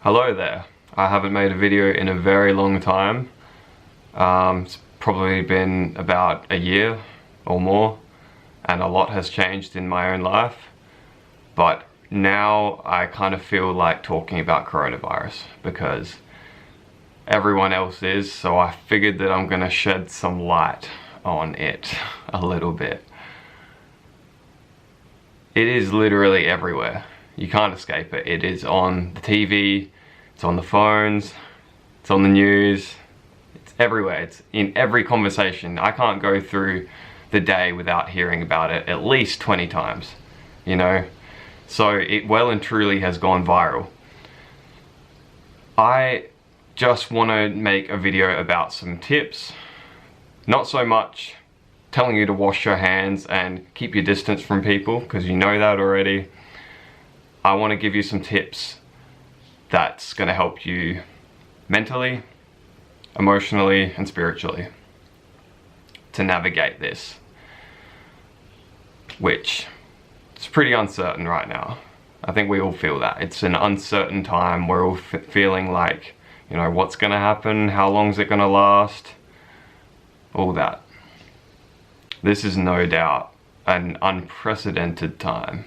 Hello there. I haven't made a video in a very long time. It's probably been about a year or more, and a lot has changed in my own life. But now I kind of feel like talking about coronavirus because everyone else is, so I figured that I'm gonna shed some light on it a little bit. It is literally everywhere. You can't escape it. It is on the TV, it's on the phones, it's on the news, it's everywhere. It's in every conversation. I can't go through the day without hearing about it at least 20 times, you know? So it well and truly has gone viral. I just want to make a video about some tips, not so much telling you to wash your hands and keep your distance from people, because you know that already. I want to give you some tips that's going to help you mentally, emotionally, and spiritually to navigate this, which is pretty uncertain right now. I think we all feel that. It's an uncertain time. We're all feeling like, you know, what's going to happen? How long is it going to last? All that. This is no doubt an unprecedented time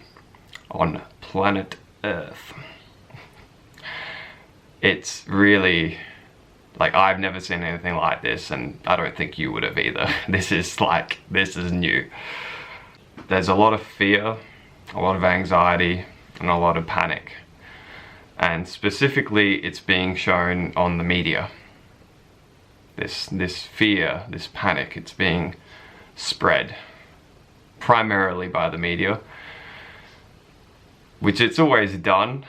on planet Earth. It's really, like, I've never seen anything like this, and I don't think you would have either. This is new. There's a lot of fear, a lot of anxiety, and a lot of panic. And specifically, it's being shown on the media. This fear, this panic, it's being spread primarily by the media, which it's always done.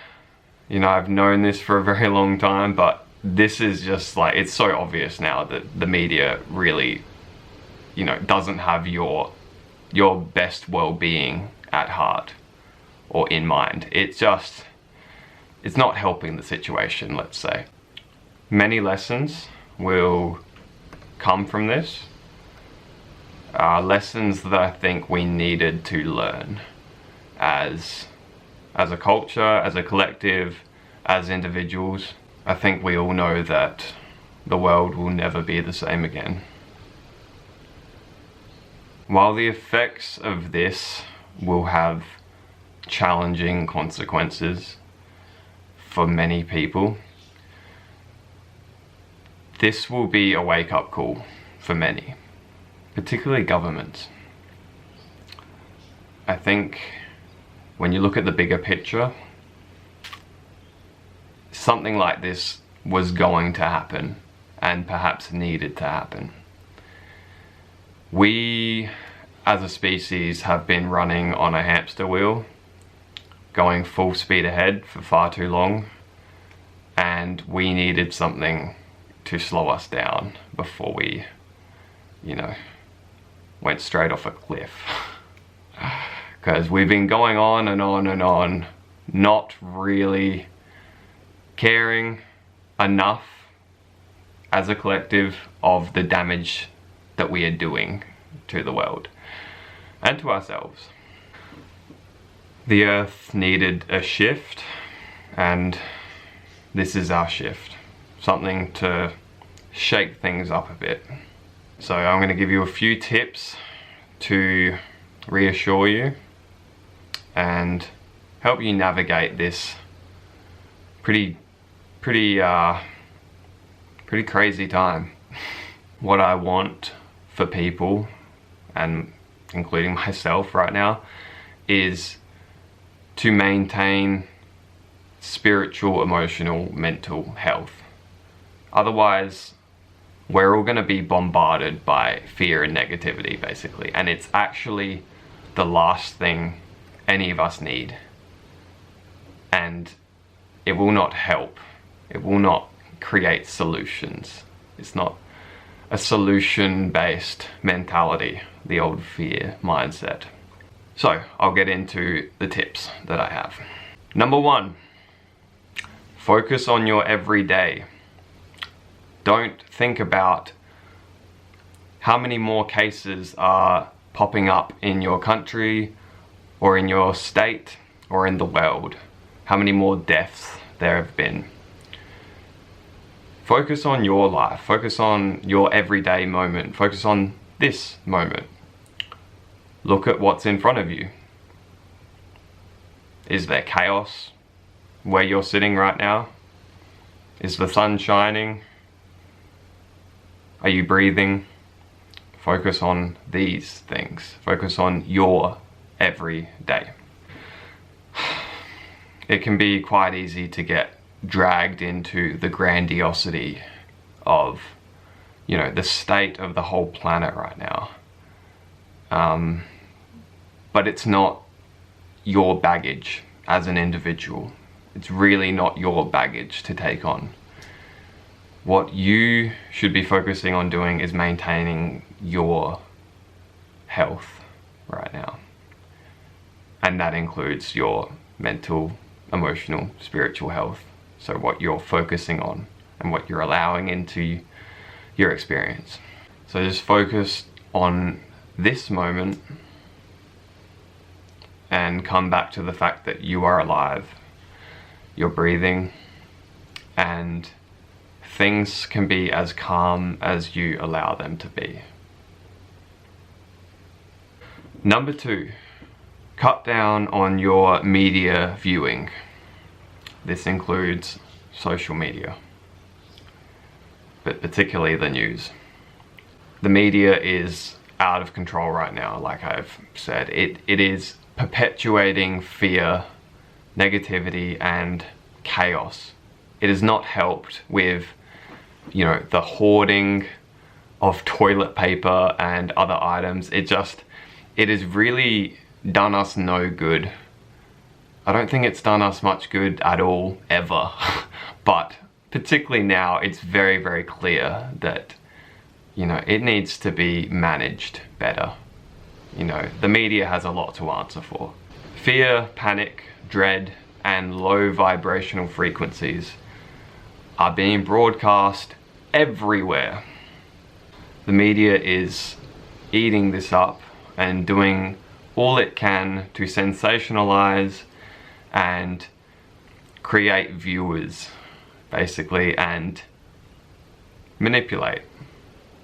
You know, I've known this for a very long time, but this is just like, it's so obvious now that the media really, you know, doesn't have your best well-being at heart or in mind. It's not helping the situation, let's say. Many lessons will come from this. Lessons that I think we needed to learn as a culture, as a collective, as individuals. I think we all know that the world will never be the same again. While the effects of this will have challenging consequences for many people, this will be a wake-up call for many, particularly governments. I think when you look at the bigger picture, something like this was going to happen and perhaps needed to happen. We, as a species, have been running on a hamster wheel, going full speed ahead for far too long, and we needed something to slow us down before we, you know, went straight off a cliff. Because we've been going on and on and on, not really caring enough as a collective of the damage that we are doing to the world and to ourselves. The Earth needed a shift, and this is our shift. Something to shake things up a bit. So I'm going to give you a few tips to reassure you and help you navigate this pretty crazy time. What I want for people, and including myself right now, is to maintain spiritual, emotional, mental health. Otherwise, we're all going to be bombarded by fear and negativity, basically, and it's actually the last thing any of us need, and it will not help. It will not create solutions. It's not a solution-based mentality, the old fear mindset. So I'll get into the tips that I have. Number 1, focus on your everyday. Don't think about how many more cases are popping up in your country or in your state or in the world. How many more deaths there have been. Focus on your life, focus on your everyday moment, focus on this moment. Look at what's in front of you. Is there chaos where you're sitting right now? Is the sun shining? Are you breathing? Focus on these things. Focus on your everyday. It can be quite easy to get dragged into the grandiosity of, you know, the state of the whole planet right now. But it's not your baggage as an individual. It's really not your baggage to take on. What you should be focusing on doing is maintaining your health right now. And that includes your mental, emotional, spiritual health. So what you're focusing on and what you're allowing into your experience. So just focus on this moment and come back to the fact that you are alive, you're breathing, and things can be as calm as you allow them to be. Number 2, cut down on your media viewing. This includes social media, but particularly the news. The media is out of control right now, like I've said. It is perpetuating fear, negativity, and chaos. It has not helped with, you know, the hoarding of toilet paper and other items. It has really done us no good. I don't think it's done us much good at all, ever. But particularly now, it's very, very clear that, you know, it needs to be managed better. You know, the media has a lot to answer for. Fear, panic, dread, and low vibrational frequencies are being broadcast everywhere. The media is eating this up and doing all it can to sensationalize and create viewers, basically, and manipulate.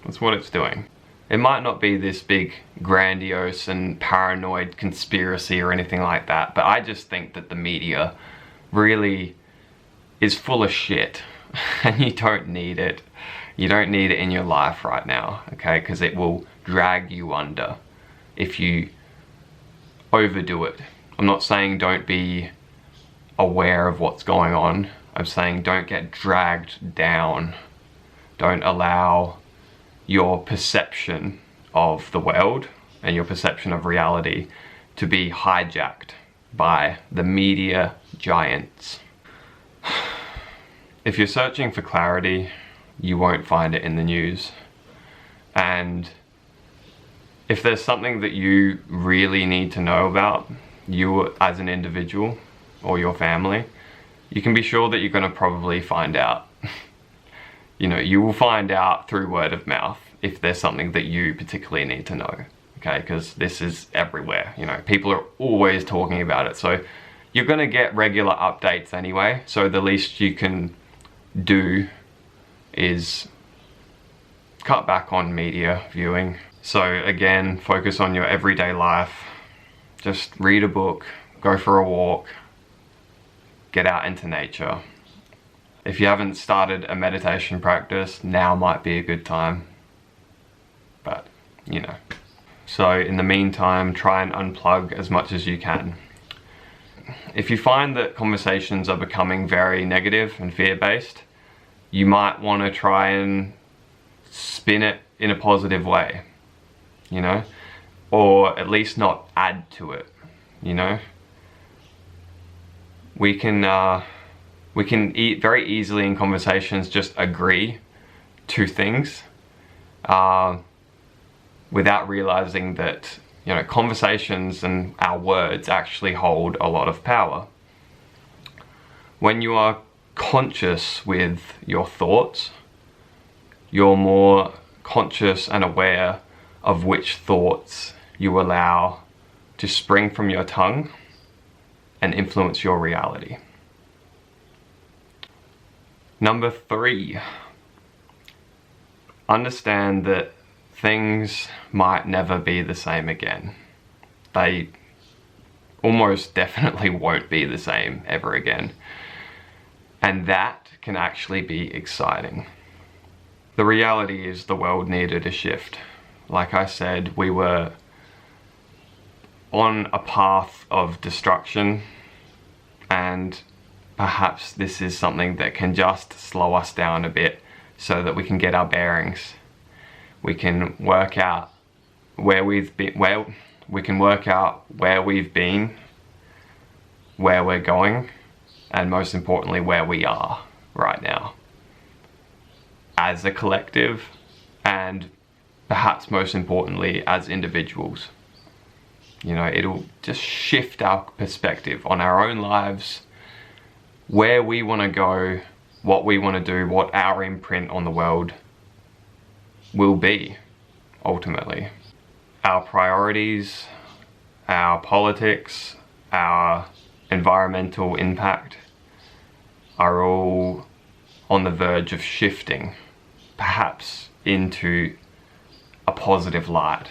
That's what it's doing. It might not be this big, grandiose and paranoid conspiracy or anything like that, but I just think that the media really is full of shit, and you don't need it. You don't need it in your life right now, okay? Because it will drag you under if you overdo it. I'm not saying don't be aware of what's going on. I'm saying don't get dragged down. Don't allow your perception of the world and your perception of reality to be hijacked by the media giants. If you're searching for clarity, you won't find it in the news. And if there's something that you really need to know about, you as an individual or your family, you can be sure that you're going to probably find out. You know, you will find out through word of mouth if there's something that you particularly need to know, okay? Because this is everywhere, you know, people are always talking about it. So you're gonna get regular updates anyway, so the least you can do is cut back on media viewing. So again, focus on your everyday life. Just read a book, go for a walk, get out into nature. If you haven't started a meditation practice, now might be a good time. But, you know. So in the meantime, try and unplug as much as you can. If you find that conversations are becoming very negative and fear-based, you might want to try and spin it in a positive way, you know? Or at least not add to it, you know? We can very easily in conversations just agree to things without realizing that, you know, conversations and our words actually hold a lot of power. When you are conscious with your thoughts, you're more conscious and aware of which thoughts you allow to spring from your tongue and influence your reality. Number 3, understand that things might never be the same again. They almost definitely won't be the same ever again. And that can actually be exciting. The reality is the world needed a shift. Like I said, we were on a path of destruction, and perhaps this is something that can just slow us down a bit so that we can get our bearings. We can work out where we've been, where we've been, where we're going, and most importantly, where we are right now as a collective, and perhaps most importantly as individuals. You know, it'll just shift our perspective on our own lives, where we want to go, what we want to do, what our imprint on the world will be ultimately. Our priorities, our politics, our environmental impact are all on the verge of shifting, perhaps into a positive light.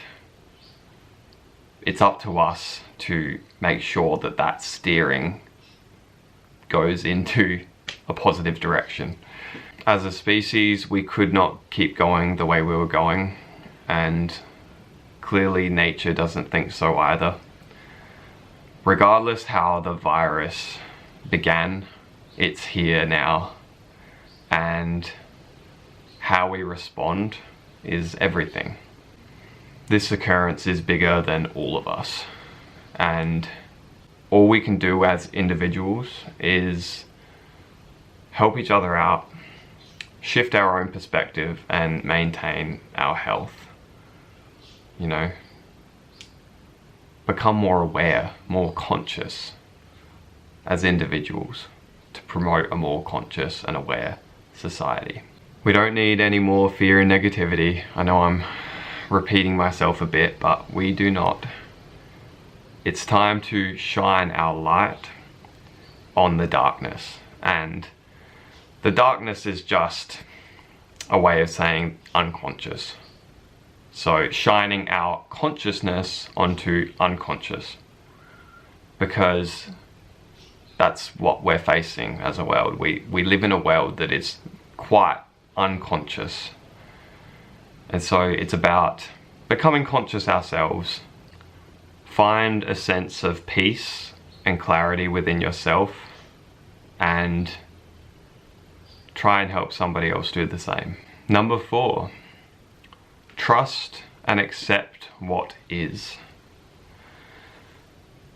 It's up to us to make sure that that steering goes into a positive direction. As a species, we could not keep going the way we were going, and clearly nature doesn't think so either. Regardless how the virus began, it's here now, and how we respond is everything. This occurrence is bigger than all of us, and all we can do as individuals is help each other out, shift our own perspective, and maintain our health. You know, become more aware, more conscious as individuals to promote a more conscious and aware society. We don't need any more fear and negativity. I know I'm repeating myself a bit, but we do not. It's time to shine our light on the darkness, and the darkness is just a way of saying unconscious. So shining our consciousness onto unconscious, because that's what we're facing as a world. We live in a world that is quite unconscious. And so it's about becoming conscious ourselves. Find a sense of peace and clarity within yourself, and try and help somebody else do the same. Number 4, trust and accept what is.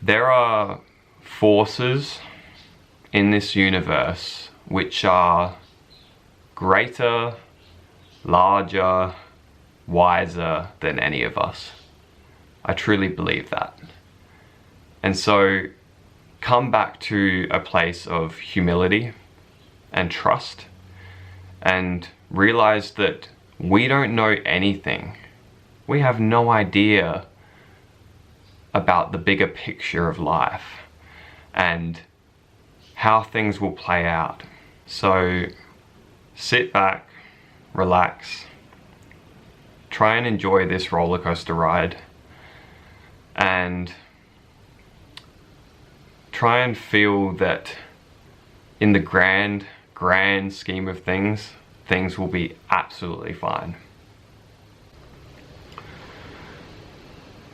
There are forces in this universe which are greater, larger, wiser than any of us. I truly believe that. And so come back to a place of humility and trust, and realize that we don't know anything. We have no idea about the bigger picture of life and how things will play out. So sit back, relax, try and enjoy this roller coaster ride, and try and feel that in the grand scheme of things, things will be absolutely fine.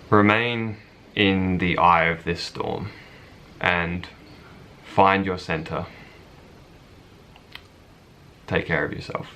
Remain in the eye of this storm and find your center. Take care of yourself.